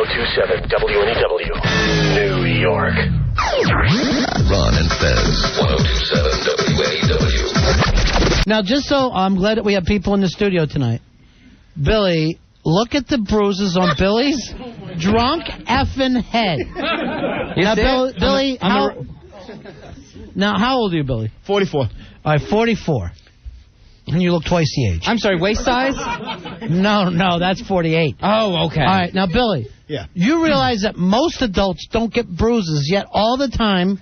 1027 WNEW, New York. Ron and Fez, 1027 WNEW. Now, just so I'm glad that we have people in the studio tonight. Billy, look at the bruises on Billy's drunk effing head. Now, Billy, how old are you, Billy? 44. All right, 44. And you look twice the age. I'm sorry, waist size? No, that's 48. Oh, okay. All right, now, Billy. Yeah. You realize that most adults don't get bruises, yet all the time,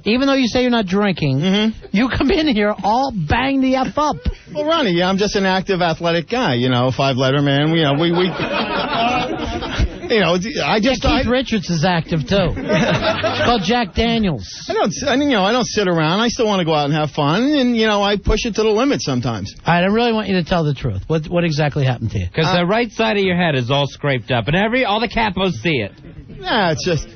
even though you say you're not drinking, you come in here all bang the F up. Well, Ronnie, I'm just an active, athletic guy, 5-letter man. Keith Richards is active, too. It's called Jack Daniels. I don't sit around. I still want to go out and have fun, and, I push it to the limit sometimes. All right, I really want you to tell the truth. What exactly happened to you? Because the right side of your head is all scraped up, and all the capos see it. Nah, it's just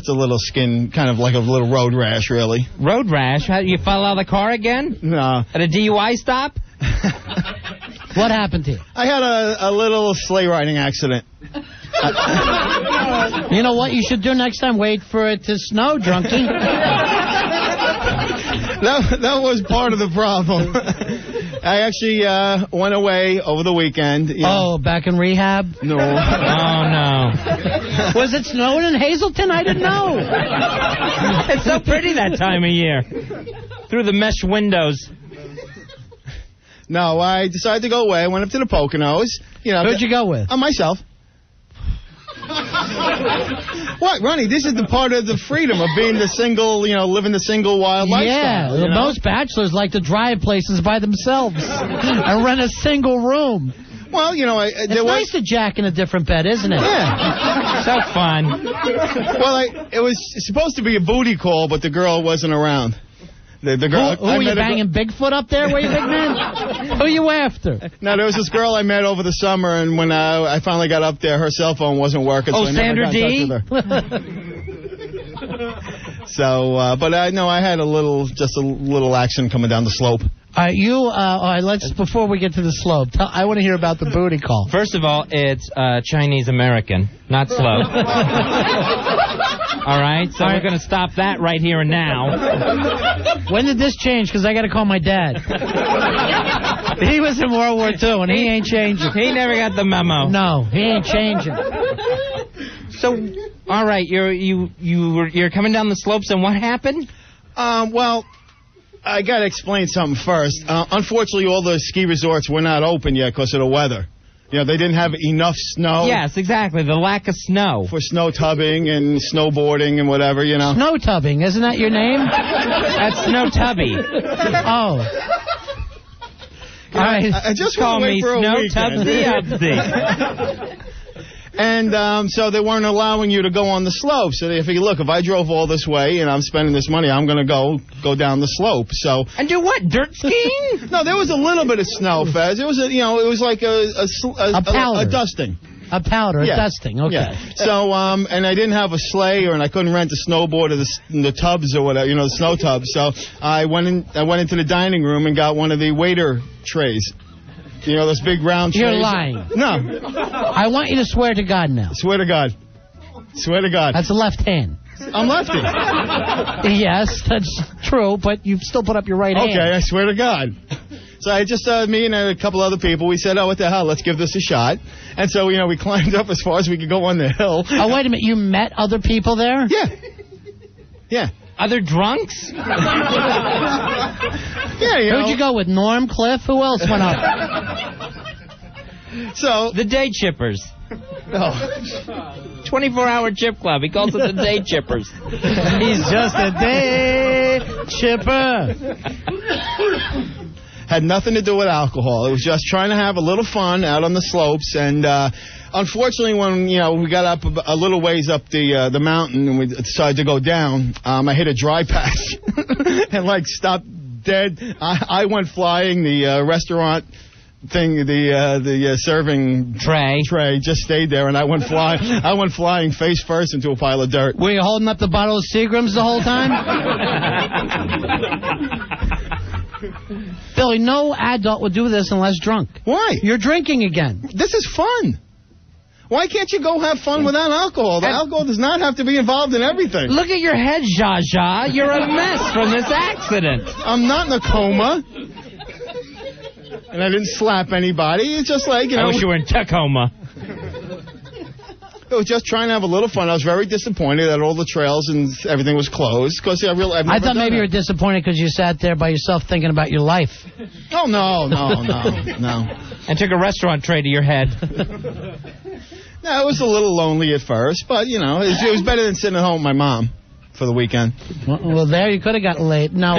a little skin, kind of like a little road rash, really. Road rash? You fell out of the car again? No. At a DUI stop? What happened to you? I had a little sleigh riding accident. You know what you should do next time? Wait for it to snow, drunkie. That was part of the problem. I actually went away over the weekend. Oh, back in rehab? No. Oh, no. Was it snowing in Hazleton? I didn't know. It's so pretty that time of year. Through the mesh windows. No, I decided to go away. I went up to the Poconos. Who'd you go with? Myself. What, Ronnie? This is the part of the freedom of being the single, living the single wild lifestyle. Yeah, most bachelors like to drive places by themselves and rent a single room. Well, it's nice to jack in a different bed, isn't it? Yeah. So fun. Well, it was supposed to be a booty call, but the girl wasn't around. The girl. Who are you banging Bigfoot up there? Were you, big man? Who are you after? No, there was this girl I met over the summer, and when I finally got up there, her cell phone wasn't working. Oh, so I Sandra never got in touch with her. So, I had a little action coming down the slope. All right, let's, before we get to the slope, I want to hear about the booty call. First of all, it's Chinese-American, not slow. All right, so we're going to stop that right here and now. When did this change? Because I got to call my dad. He was in World War II, and he ain't changing. He never got the memo. No, he ain't changing. So, all right, you're coming down the slopes, and what happened? Well, I got to explain something first. Unfortunately, all the ski resorts were not open yet because of the weather. They didn't have enough snow. Yes, exactly. The lack of snow. For snow tubbing and snowboarding and whatever, Snow tubbing, isn't that your name? That's Snow Tubby. Oh. All right. I just call me Snow Tubsy. And so they weren't allowing you to go on the slope. So they figured, look, if I drove all this way and I'm spending this money, I'm going to go down the slope. So and do what? Dirt skiing? No, there was a little bit of snow, Fez. It was it was like a dusting. A powder, a dusting. Okay. Yeah. So and I didn't have a sleigh, and I couldn't rent a snowboard or the tubs or whatever, the snow tubs. So I went into the dining room and got one of the waiter trays. Those big round trays. You're lying. No. I want you to swear to God now. Swear to God. Swear to God. That's a left hand. I'm lefty. Yes, that's true, but you still put up your right hand. Okay, I swear to God. So I just, me and a couple other people, we said, oh, what the hell, let's give this a shot. And so, we climbed up as far as we could go on the hill. Oh, wait a minute, you met other people there? Yeah. Yeah. Other drunks? Yeah, Who'd you go with? Norm, Cliff? Who else went up? So the day chippers. No. 24-hour chip club. He calls it the day chippers. He's just a day chipper. Had nothing to do with alcohol. It was just trying to have a little fun out on the slopes. And unfortunately, when we got up a little ways up the mountain and we decided to go down, I hit a dry patch and stopped dead. I went flying. The restaurant thing, the serving tray just stayed there, and I went flying face first into a pile of dirt. Were you holding up the bottle of Seagram's the whole time? Billy, no adult would do this unless drunk. Why? You're drinking again. This is fun. Why can't you go have fun without alcohol? The alcohol does not have to be involved in everything. Look at your head, Zsa Zsa. You're a mess from this accident. I'm not in a coma. And I didn't slap anybody. It's just like, I wish you were in Tacoma. I was just trying to have a little fun. I was very disappointed that all the trails and everything was closed. Because I thought maybe you were disappointed because you sat there by yourself thinking about your life. Oh, no. And took a restaurant tray to your head. No, it was a little lonely at first, but, it was better than sitting at home with my mom for the weekend. Well, there you could have gotten late. No,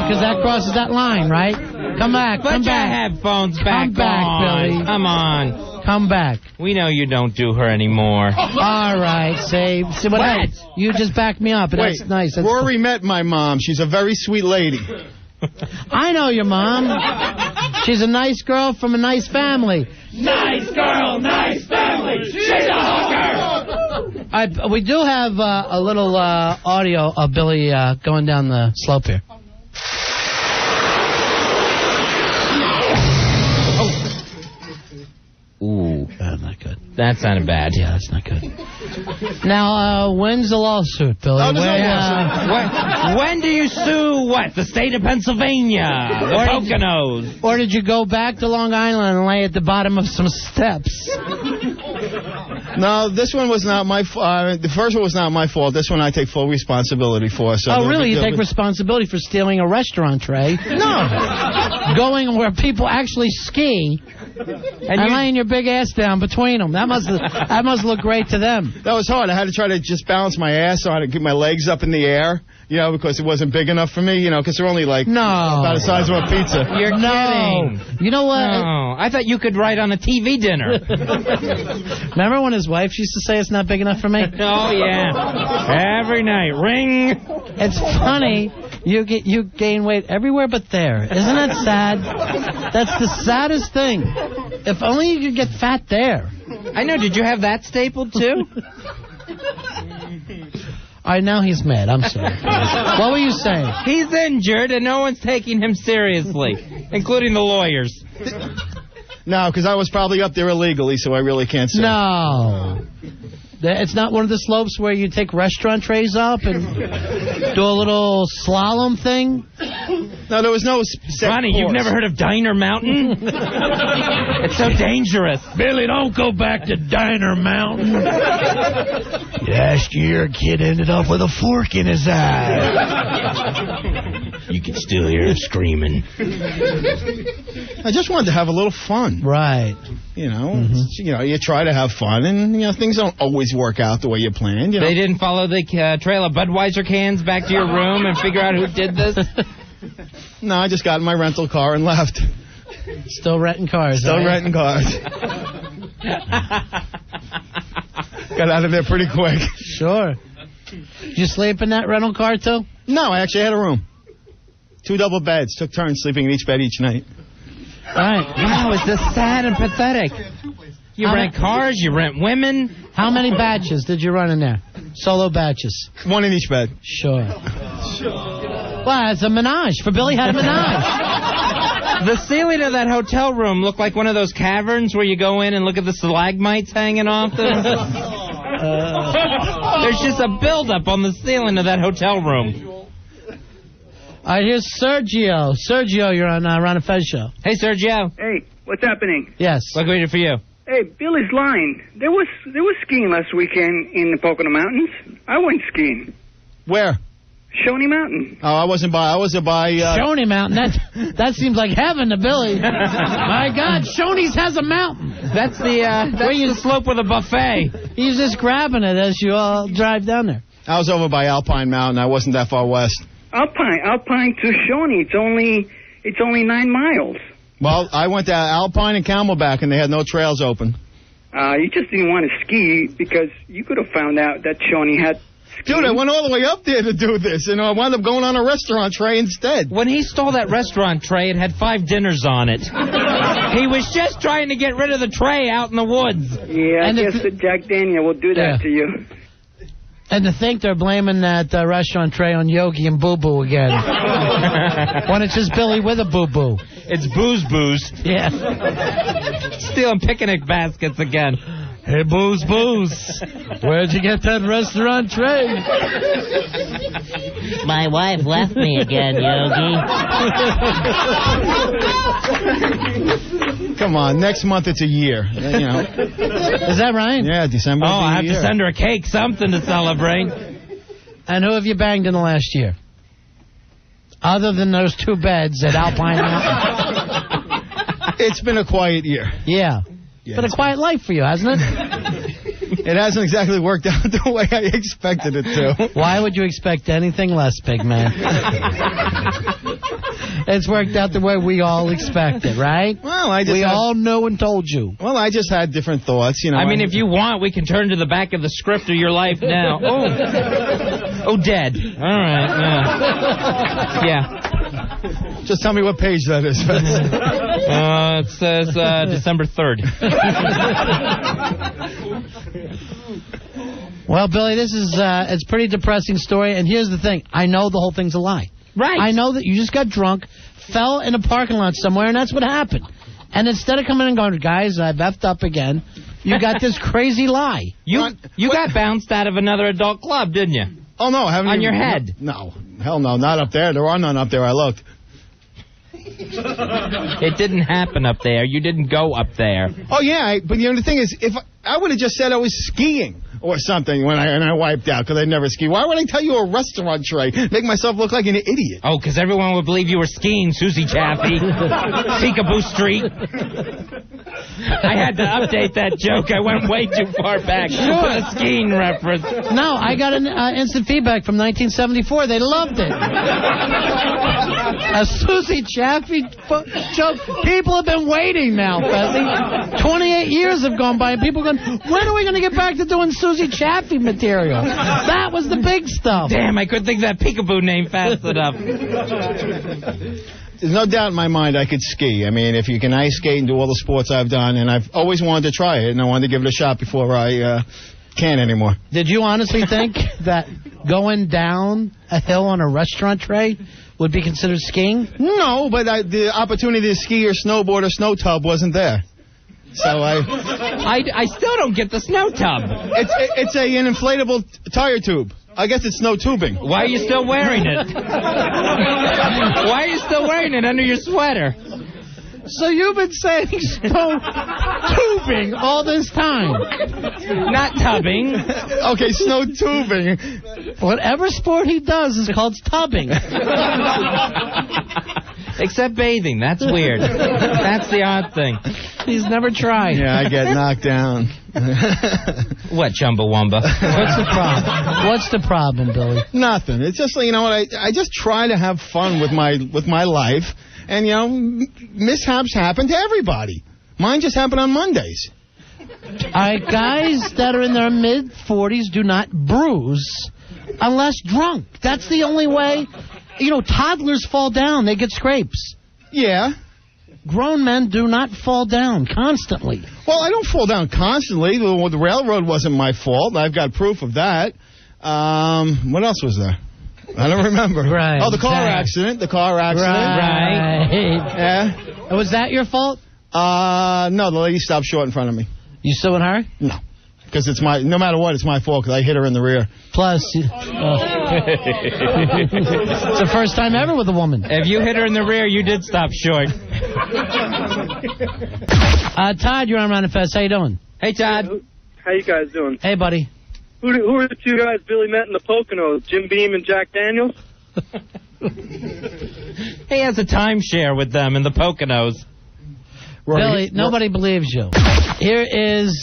because that crosses that line, right? Come back, Put your headphones back Come back, on. Billy. Come on. Come back. We know you don't do her anymore. All right, see what happens. You just backed me up, and Wait, that's nice. That's Rory met my mom. She's a very sweet lady. I know your mom. She's a nice girl from a nice family. Nice girl, nice family. She's a hooker. We do have a little audio of Billy going down the slope here. Ooh. Not good. That sounded bad. Yeah, that's not good. Now, when's the lawsuit, Billy? Oh, there's no lawsuit. When do you sue what? The state of Pennsylvania? The Poconos? Or did you go back to Long Island and lay at the bottom of some steps? No, this one was not my fault. The first one was not my fault. This one I take full responsibility for. So really? You take responsibility for stealing a restaurant tray? No. Going where people actually ski and laying your big ass down between them. That must look great to them. That was hard. I had to try to just balance my ass on it, keep my legs up in the air, because it wasn't big enough for me, because they're only about the size of a pizza. You're kidding. You know what? No. I thought you could write on a TV dinner. Remember when his wife used to say it's not big enough for me? Oh, yeah. Every night. Ring. It's funny. You gain weight everywhere but there. Isn't that sad? That's the saddest thing. If only you could get fat there. I know. Did you have that stapled, too? All right, now he's mad. I'm sorry. What were you saying? He's injured, and no one's taking him seriously, including the lawyers. No, because I was probably up there illegally, so I really can't say. No. It's not one of the slopes where you take restaurant trays up and do a little slalom thing? No, there was no set Ronnie, course. You've never heard of Diner Mountain? It's so dangerous. Billy, don't go back to Diner Mountain. Last year, a kid ended up with a fork in his eye. You can still hear him screaming. I just wanted to have a little fun. Right. You try to have fun, and things don't always work out the way you planned. They didn't follow the trail of Budweiser cans back to your room and figure out who did this? No, I just got in my rental car and left. Still renting cars. Still renting cars. Got out of there pretty quick. Sure. Did you sleep in that rental car, too? No, I actually had a room. 2 double beds. Took turns sleeping in each bed each night. All right. Wow, it's just sad and pathetic. You rent cars, you rent women. How many batches did you run in there? Solo batches? 1 in each bed. Sure. Well, it's a menage. For Billy had a menage. The ceiling of that hotel room looked like one of those caverns where you go in and look at the stalagmites hanging off them. There's just a buildup on the ceiling of that hotel room. All right, here's Sergio. Sergio, you're on Ron and Fez show. Hey, Sergio. Hey, what's happening? Yes. What can we do for you? Hey, Billy's lying. There was skiing last weekend in the Pocono Mountains. I went skiing. Where? Shawnee Mountain. Oh, I wasn't by. Shawnee Mountain. That seems like heaven to Billy. My God, Shawnee's has a mountain. That's the slope with a buffet. He's just grabbing it as you all drive down there. I was over by Alpine Mountain. I wasn't that far west. Alpine to Shawnee. It's only 9 miles. Well, I went to Alpine and Camelback, and they had no trails open. You just didn't want to ski because you could have found out that Shawnee had skiing. Dude, I went all the way up there to do this, and I wound up going on a restaurant tray instead. When he stole that restaurant tray, it had 5 dinners on it. He was just trying to get rid of the tray out in the woods. Yeah, I guess that Jack Daniel will do that to you. And to think they're blaming that restaurant tray on Yogi and Boo Boo again. When it's just Billy with a Boo Boo. It's Booze Booze. Yeah. Stealing picnic baskets again. Hey, Booze, where'd you get that restaurant tray? My wife left me again, Yogi. Come on, next month it's a year. You know. Is that right? Yeah, December. Oh, I have to send her a cake, something to celebrate. And who have you banged in the last year? Other than those 2 beds at Alpine Mountain. It's been a quiet year. Yeah. Been a quiet life for you, hasn't it? It hasn't exactly worked out the way I expected it to. Why would you expect anything less, big man? It's worked out the way we all expected, right? Well, we all knew and told you. Well, I just had different thoughts, you know. I mean, if you want, we can turn to the back of the script of your life now. Oh, dead. All right. Yeah. Just tell me what page that is. It says December 3rd. Well, Billy, this is it's a pretty depressing story, and here's the thing. I know the whole thing's a lie. Right. I know that you just got drunk, fell in a parking lot somewhere, and that's what happened. And instead of coming in and going, guys, I've effed up again, you got this crazy lie. You got bounced out of another adult club, didn't you? Oh, no. On your head? No. Hell no. Not up there. There are none up there. I looked. It didn't happen up there. You didn't go up there. Oh, yeah. But the thing is, if I would have just said I was skiing or something when I wiped out because I never ski. Why would I tell you a restaurant tray? Make myself look like an idiot. Oh, because everyone would believe you were skiing, Susie Chaffee. Peekaboo Street. I had to update that joke. I went way too far back for a skiing reference. No, I got an instant feedback from 1974. They loved it. A Susie Chaffee joke. People have been waiting now, Fezzi. 28 years have gone by, and people are going, when are we going to get back to doing Susie Chaffee material? That was the big stuff. Damn, I couldn't think of that peekaboo name fast enough. There's no doubt in my mind I could ski. I mean, if you can ice skate and do all the sports I've done, and I've always wanted to try it, and I wanted to give it a shot before I can't anymore. Did you honestly think that going down a hill on a restaurant tray would be considered skiing? No, but the opportunity to ski or snowboard or snow tub wasn't there. So I still don't get the snow tub. It's an inflatable tire tube. I guess it's snow tubing. Why are you still wearing it? Why are you still wearing it under your sweater? So you've been saying snow tubing all this time. Not tubbing. Okay, snow tubing. Whatever sport he does is called tubbing. Except bathing. That's weird. That's the odd thing. He's never tried. Yeah, I get knocked down. What, Chumbawamba? What's the problem, Billy? Nothing. It's just, you know what, I just try to have fun with my life. And, you know, mishaps happen to everybody. Mine just happened on Mondays. Guys that are in their mid-40s do not bruise unless drunk. That's the only way. You know, toddlers fall down. They get scrapes. Yeah. Grown men do not fall down constantly. Well, I don't fall down constantly. The railroad wasn't my fault. I've got proof of that. What else was there? I don't remember. Right. Oh, the car accident. Right. Yeah. Was that your fault? No, the lady stopped short in front of me. You still in a hurry? No. Because no matter what, it's my fault because I hit her in the rear. Plus, it's the first time ever with a woman. If you hit her in the rear, you did stop short. Todd, you're on Ron and Fez. How you doing? Hey, Todd. How you guys doing? Hey, buddy. Who are the 2 guys Billy met in the Poconos? Jim Beam and Jack Daniels? He has a timeshare with them in the Poconos. Billy, nobody believes you. Here is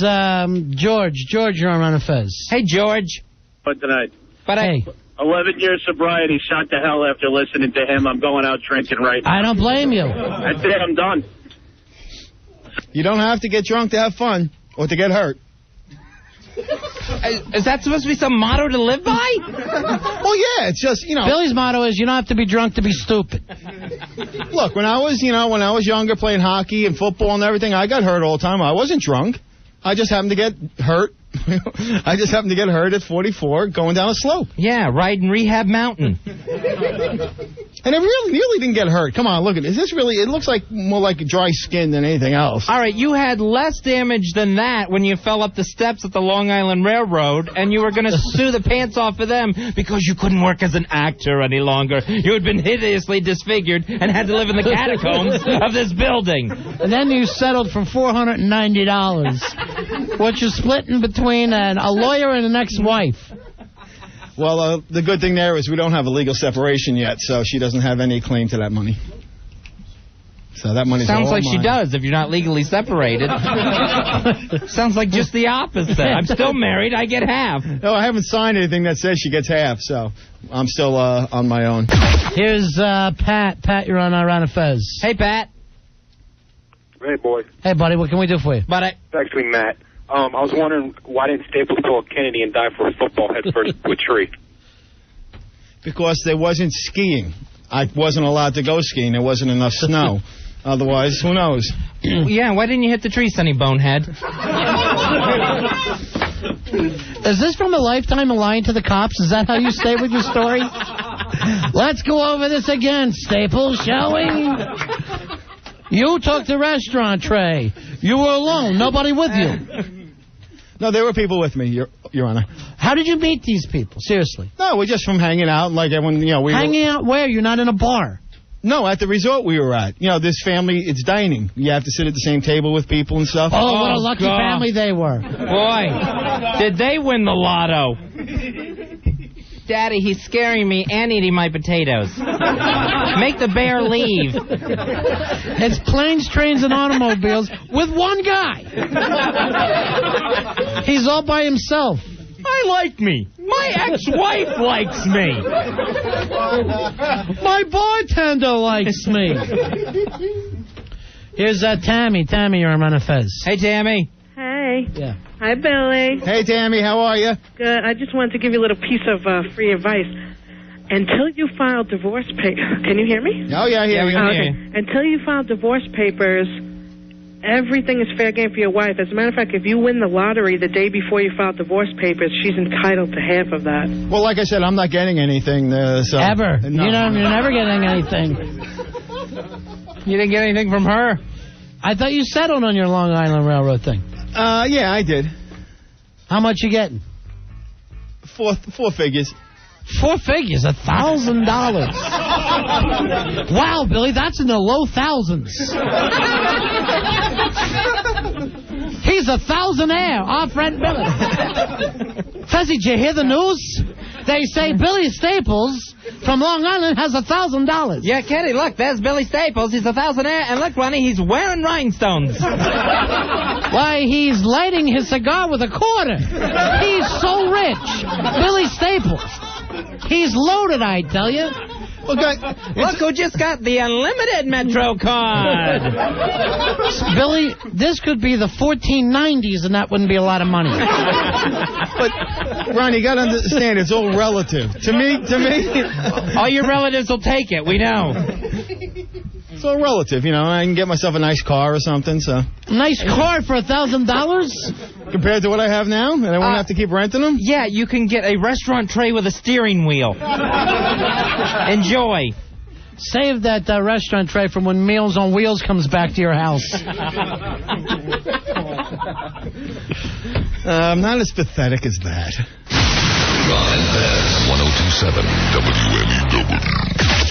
George. George, you're on Ron and Fez. Hey, George. But tonight. But hey. 11 years sobriety, shot to hell after listening to him. I'm going out drinking right now. I don't blame you. That's it. I'm done. You don't have to get drunk to have fun or to get hurt. Is that supposed to be some motto to live by? Well, yeah, it's just, you know. Billy's motto is you don't have to be drunk to be stupid. Look, when I was younger playing hockey and football and everything, I got hurt all the time. I wasn't drunk. I just happened to get hurt. I just happened to get hurt at 44 going down a slope. Yeah, riding Rehab Mountain. And it really didn't get hurt. Come on, look at it. Is this really? It looks like more like dry skin than anything else. All right, you had less damage than that when you fell up the steps at the Long Island Railroad, and you were going to sue the pants off of them because you couldn't work as an actor any longer. You had been hideously disfigured and had to live in the catacombs of this building. And then you settled for $490, what you're splitting between a lawyer and an ex-wife. Well, the good thing there is we don't have a legal separation yet, so she doesn't have any claim to that money. So that money's Sounds all like mine. she does if you're not legally separated. Sounds like just the opposite. I'm still married. I get half. No, I haven't signed anything that says she gets half, so I'm still on my own. Here's Pat. Pat, you're on Ron and Fez. Hey, Pat. Hey, boy. Hey, buddy, what can we do for you? It's actually Matt. I was wondering, why didn't Staples pull a Kennedy and dive for a football head first to a tree? Because there wasn't skiing. I wasn't allowed to go skiing. There wasn't enough snow. Otherwise, who knows? Yeah, why didn't you hit the tree, Sonny Bonehead? Is this from a lifetime of lying to the cops? Is that how you stay with your story? Let's go over this again, Staples, shall we? You took the restaurant tray. You were alone. Nobody with you. No, there were people with me, Your Honor. How did you meet these people? Seriously. No, we're just from hanging out. Like everyone, Hanging out where? You're not in a bar. No, at the resort we were at. This family, it's dining. You have to sit at the same table with people and stuff. Oh, what a lucky family they were. Boy, did they win the lotto. Daddy, he's scaring me and eating my potatoes. Make the bear leave. It's planes, trains, and automobiles with one guy. He's all by himself. I like me. My ex-wife likes me. My bartender likes me. Here's Tammy. Tammy, you're on Ron and Fez. Hey, Tammy. Hey. Yeah. Hi, Billy. Hey, Tammy, how are you? Good. I just wanted to give you a little piece of free advice. Until you file divorce papers... Can you hear me? Oh, yeah, we can hear you. Until you file divorce papers, everything is fair game for your wife. As a matter of fact, if you win the lottery the day before you file divorce papers, she's entitled to half of that. Well, like I said, I'm not getting anything. So Ever. No. You're never getting anything. You didn't get anything from her? I thought you settled on your Long Island Railroad thing. Yeah, I did. How much you getting? Four figures. 4 figures, $1,000. Wow, Billy, that's in the low thousands. He's a thousandaire, our friend Billy. Fezzy, did you hear the news? They say Billy Staples from Long Island has $1,000. Yeah, Kenny, look, there's Billy Staples. He's a thousandaire. And look, Ronnie, he's wearing rhinestones. Why, he's lighting his cigar with a quarter. He's so rich. Billy Staples. He's loaded, I tell you. Okay. Look who just got the unlimited Metro card. Billy, this could be the 1490s, and that wouldn't be a lot of money. But, Ron, you got to understand, it's all relative. To me. All your relatives will take it, we know. It's all relative, I can get myself a nice car or something, so. Nice car for $1,000? Compared to what I have now? And I won't have to keep renting them? Yeah, you can get a restaurant tray with a steering wheel. Enjoy. Save that restaurant tray from when Meals on Wheels comes back to your house. I'm not as pathetic as that. Ron and Fez, 102.7 WMEW.